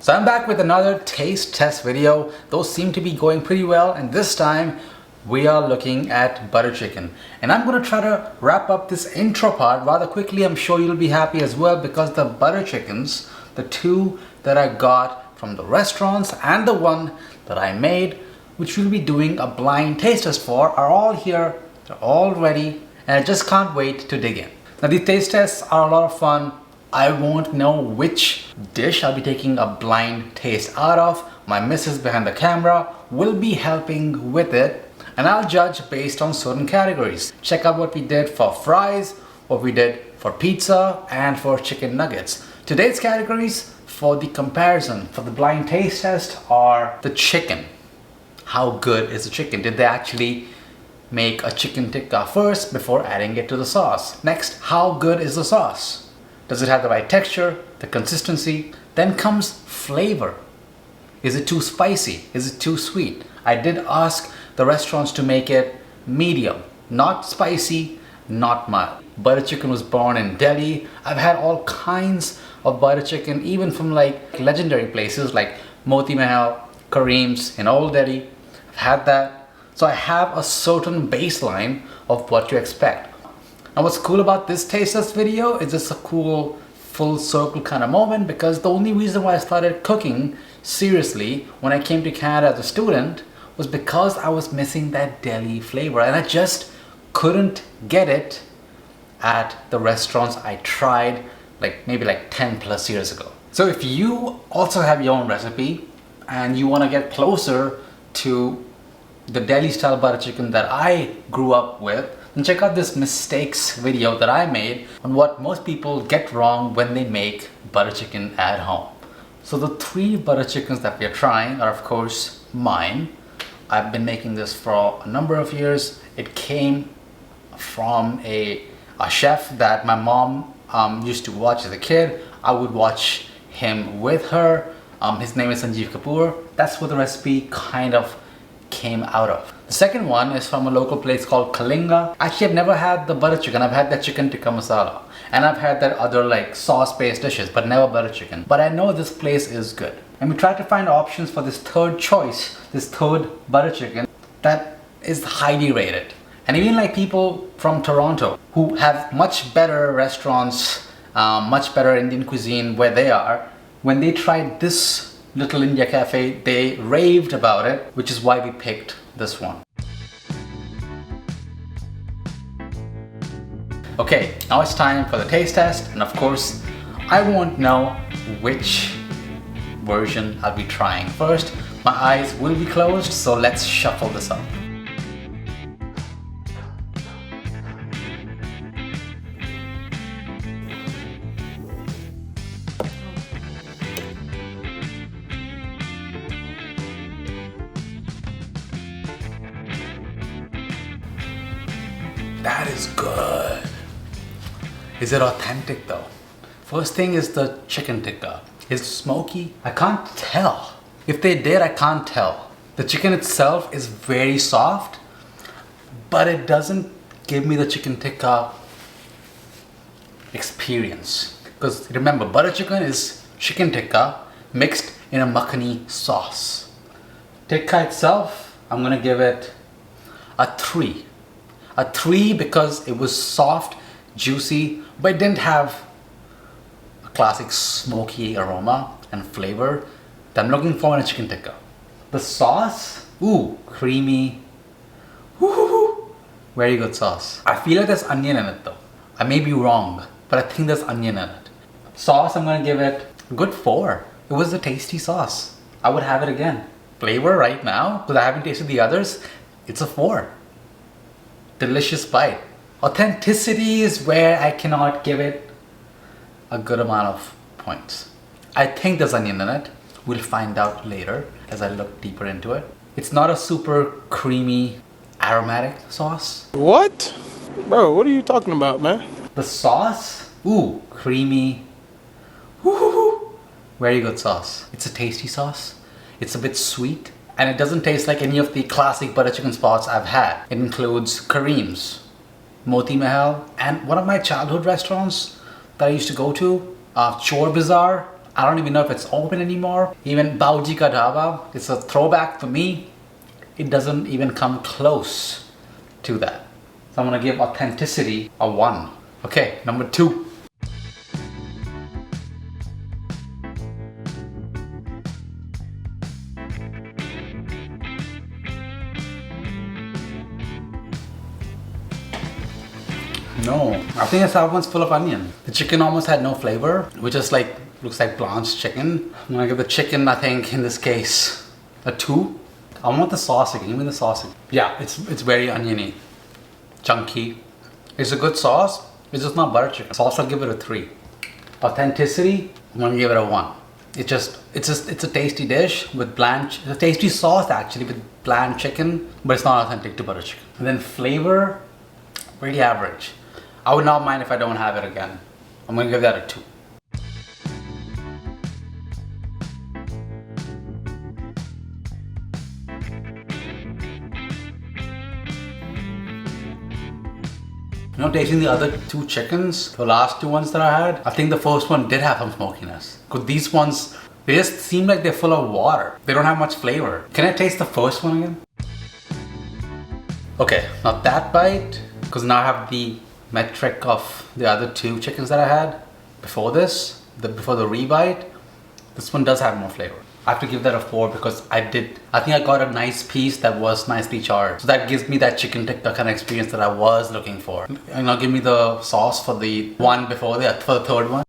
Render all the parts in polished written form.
So I'm back with another taste test video. Those seem to be going pretty well, and this time we are looking at butter chicken. And I'm going to try to wrap up this intro part rather quickly. I'm sure you'll be happy as well because the butter chickens, the two that I got from the restaurants and the one that I made, which we'll be doing a blind taste test for, are all here. They're all ready, and I just can't wait to dig in. Now these taste tests are a lot of fun. I won't know which dish I'll be taking a blind taste out of. My missus behind the camera will be helping with it, and I'll judge based on certain categories. Check out what we did for fries, what we did for pizza, and for chicken nuggets. Today's categories for the comparison, for the blind taste test, are the chicken. How good is the chicken? Did they actually make a chicken tikka first before adding it to the sauce? Next, how good is the sauce? Does it have the right texture, the consistency? Then comes flavor. Is it too spicy? Is it too sweet? I did ask the restaurants to make it medium, not spicy, not mild. Butter chicken was born in Delhi. I've had all kinds of butter chicken, even from like legendary places like Moti Mahal, Kareem's in Old Delhi. I've had that. So I have a certain baseline of what to expect. Now what's cool about this taste test video is it's a cool full circle kind of moment, because the only reason why I started cooking seriously when I came to Canada as a student was because I was missing that Delhi flavor, and I just couldn't get it at the restaurants I tried maybe 10 plus years ago. So if you also have your own recipe and you want to get closer to the Delhi style butter chicken that I grew up with, and check out this mistakes video that I made on what most people get wrong when they make butter chicken at home. So the three butter chickens that we are trying are of course mine. I've been making this for a number of years. It came from a chef that my mom used to watch as a kid. I would watch him with her. His name is Sanjeev Kapoor. That's what the recipe kind of came out of. The second one is from a local place called Kalinga. Actually, I've never had the butter chicken. I've had that chicken tikka masala, and I've had that other sauce-based dishes, but never butter chicken. But I know this place is good. And we tried to find options for this third choice, this third butter chicken that is highly rated. And even people from Toronto who have much better restaurants, much better Indian cuisine where they are, when they tried this Little India Cafe, they raved about it, which is why we picked this one. Okay, now it's time for the taste test, and of course, I won't know which version I'll be trying first. My eyes will be closed, so let's shuffle this up. That is good. Is it authentic though? First thing is the chicken tikka. Is it smoky? I can't tell. If they did, I can't tell. The chicken itself is very soft, but it doesn't give me the chicken tikka experience. Because remember, butter chicken is chicken tikka mixed in a makhani sauce. Tikka itself, I'm gonna give it a 3. A 3 because it was soft, juicy, but it didn't have a classic smoky aroma and flavor that I'm looking for in a chicken tikka. The sauce, ooh, creamy, woo-hoo-hoo. Very good sauce. I feel like there's onion in it though. I may be wrong, but I think there's onion in it. Sauce, I'm gonna give it a good 4. It was a tasty sauce. I would have it again. Flavor right now, because I haven't tasted the others, it's a 4. Delicious bite. Authenticity is where I cannot give it a good amount of points. I think there's onion in it. We'll find out later as I look deeper into it. It's not a super creamy, aromatic sauce. What? Bro, what are you talking about, man? The sauce, ooh, creamy, woo-hoo-hoo. Very good sauce. It's a tasty sauce. It's a bit sweet. And it doesn't taste like any of the classic butter chicken spots I've had. It includes Kareem's, Moti Mahal, and one of my childhood restaurants that I used to go to, Chor Bazaar. I don't even know if it's open anymore. Even Bauji Ka Dhaba, it's a throwback for me. It doesn't even come close to that. So I'm gonna give authenticity a 1. Okay, number 2. No, I think that one's full of onion. The chicken almost had no flavor, which is like, looks like blanched chicken. I'm gonna give the chicken, I think, in this case, a 2. I want the sauce again, give me the sauce again. Yeah, it's very oniony, chunky. It's a good sauce, it's just not butter chicken. Sauce, I'll give it a 3. Authenticity, I'm gonna give it a 1. It's a tasty dish with bland, it's a tasty sauce actually with bland chicken, but it's not authentic to butter chicken. And then flavor, pretty average. I would not mind if I don't have it again. I'm gonna give that a 2. You know, tasting the other 2 chickens, the last 2 ones that I had, I think the first one did have some smokiness. Because these ones, they just seem like they're full of water. They don't have much flavor. Can I taste the first one again? Okay, now that bite, because now I have the metric of the other 2 chickens that I had before this, before the rebite, this one does have more flavor. I have to give that a 4 because I think I got a nice piece that was nicely charred. So that gives me that chicken tikka kind of experience that I was looking for. And now give me the sauce for the one before that, for the third one.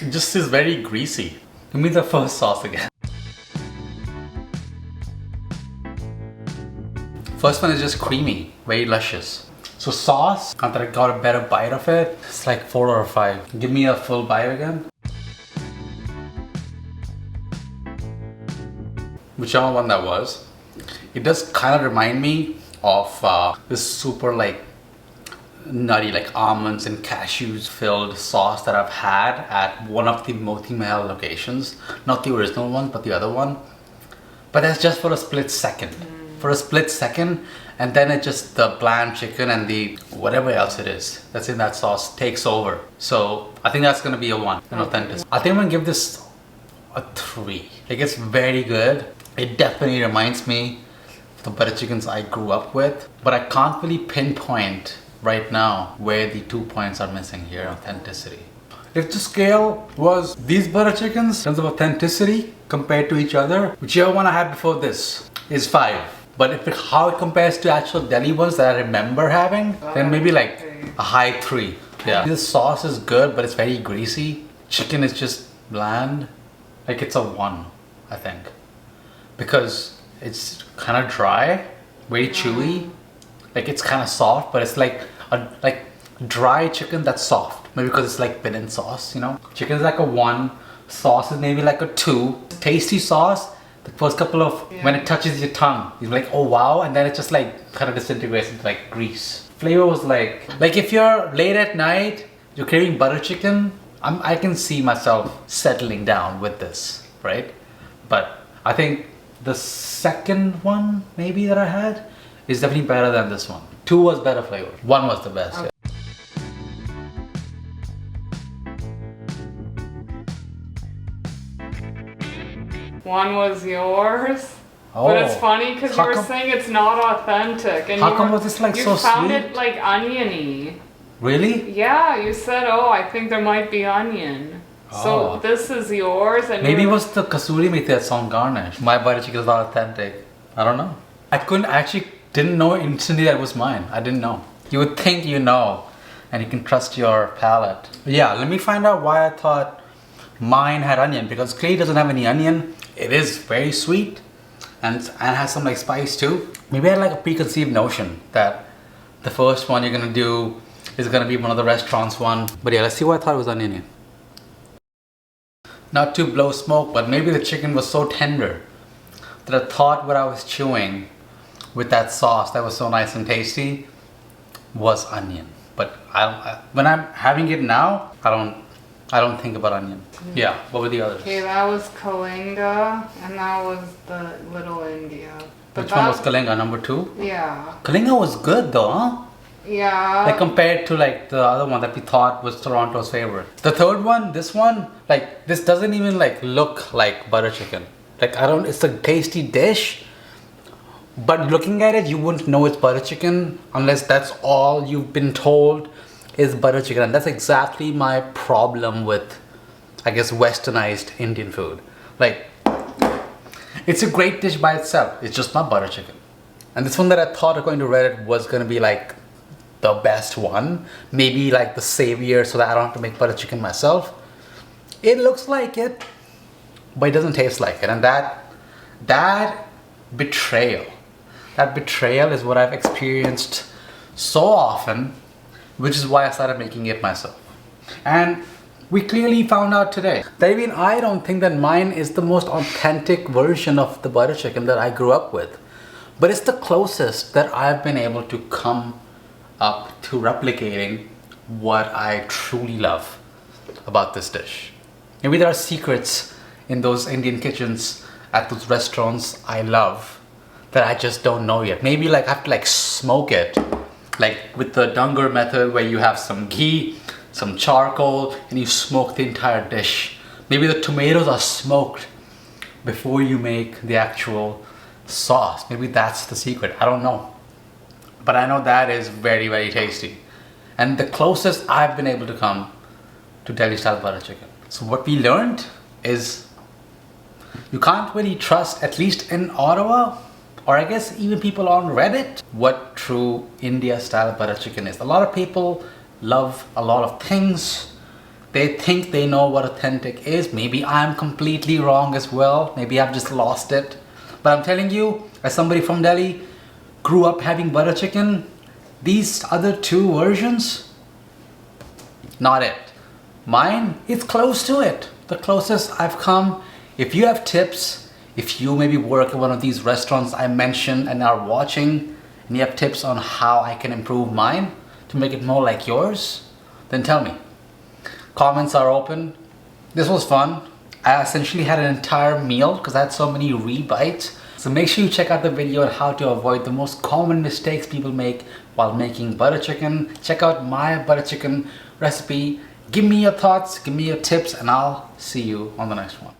It just is very greasy. Give me the first sauce again. First one is just creamy, very luscious. So sauce, now that I got a better bite of it, it's like 4 or 5. Give me a full bite again. Whichever one that was. It does kind of remind me of this super like nutty, like almonds and cashews filled sauce that I've had at one of the Moti Mahal locations. Not the original one, but the other one. But that's just for a split second. For a split second, and then it just, the bland chicken and the whatever else it is that's in that sauce takes over. So I think that's gonna be a 1, an authentic. I think I'm gonna give this a 3. Like, it's very good. It definitely reminds me of the butter chickens I grew up with, but I can't really pinpoint right now where the 2 points are missing here, authenticity. If the scale was these butter chickens in terms of authenticity compared to each other, whichever one I had before this is 5. But how it compares to actual Delhi ones that I remember having, then maybe like a high 3. Yeah. The sauce is good, but it's very greasy. Chicken is just bland. Like, it's a 1, I think. Because it's kind of dry, very chewy. Like, it's kind of soft, but it's like a dry chicken that's soft. Maybe because it's like been in sauce, you know? Chicken is like a 1. Sauce is maybe like a 2. Tasty sauce. The first couple of, when it touches your tongue, you're like, oh wow, and then it just like kind of disintegrates into like grease. Flavor was like if you're late at night, you're craving butter chicken, I can see myself settling down with this, right? But I think the second one maybe that I had is definitely better than this one. 2 was better flavor, 1 was the best. Okay. Yeah. One was yours. Oh. But it's funny because you How were come- saying it's not authentic, and How come was this like you so found sweet? it like oniony. Really? Yeah, you said, oh, I think there might be onion. Oh. So this is yours, and Maybe it you was the kasuri methi that's on garnish. My butter chicken is not authentic. I don't know. I actually didn't know instantly that it was mine. I didn't know. You would think you know, and you can trust your palate. Yeah, let me find out why I thought mine had onion, because clay doesn't have any onion. It is very sweet and has some like spice too. Maybe I had like a preconceived notion that the first one you're gonna do is gonna be one of the restaurants one. But yeah, let's see why I thought it was onion. Not to blow smoke, but maybe the chicken was so tender that I thought what I was chewing with that sauce that was so nice and tasty was onion. But when I'm having it now, I don't think about onion. Yeah, what were the others? Okay, that was Kalinga, and that was the Little India. But Which one was Kalinga, number 2? Yeah. Kalinga was good though, huh? Yeah. Like compared to like the other one that we thought was Toronto's favorite. The third one, this one, like this doesn't even like look like butter chicken. Like I don't, it's a tasty dish, but looking at it, you wouldn't know it's butter chicken unless that's all you've been told is butter chicken. And that's exactly my problem with, I guess, westernized Indian food. Like, it's a great dish by itself. It's just not butter chicken. And this one that I thought according to Reddit was gonna be like the best one, maybe like the savior so that I don't have to make butter chicken myself. It looks like it, but it doesn't taste like it. And that betrayal is what I've experienced so often, which is why I started making it myself. And we clearly found out today that even I don't think that mine is the most authentic version of the butter chicken that I grew up with, but it's the closest that I've been able to come up to replicating what I truly love about this dish. Maybe there are secrets in those Indian kitchens at those restaurants I love that I just don't know yet. Maybe like I have to like smoke it, like with the dangar method where you have some ghee, some charcoal, and you smoke the entire dish. Maybe the tomatoes are smoked before you make the actual sauce. Maybe that's the secret. I don't know. But I know that is very, very tasty. And the closest I've been able to come to Delhi style butter chicken. So what we learned is you can't really trust, at least in Ottawa, or I guess even people on Reddit, what true India style butter chicken is. A lot of people love a lot of things. They think they know what authentic is. Maybe I'm completely wrong as well. Maybe I've just lost it. But I'm telling you, as somebody from Delhi, grew up having butter chicken, these other two versions, not it. Mine, it's close to it. The closest I've come. If you have tips, if you maybe work at one of these restaurants I mentioned and are watching, and you have tips on how I can improve mine to make it more like yours, then tell me. Comments are open. This was fun. I essentially had an entire meal because I had so many rebites. So make sure you check out the video on how to avoid the most common mistakes people make while making butter chicken. Check out my butter chicken recipe. Give me your thoughts, give me your tips, and I'll see you on the next one.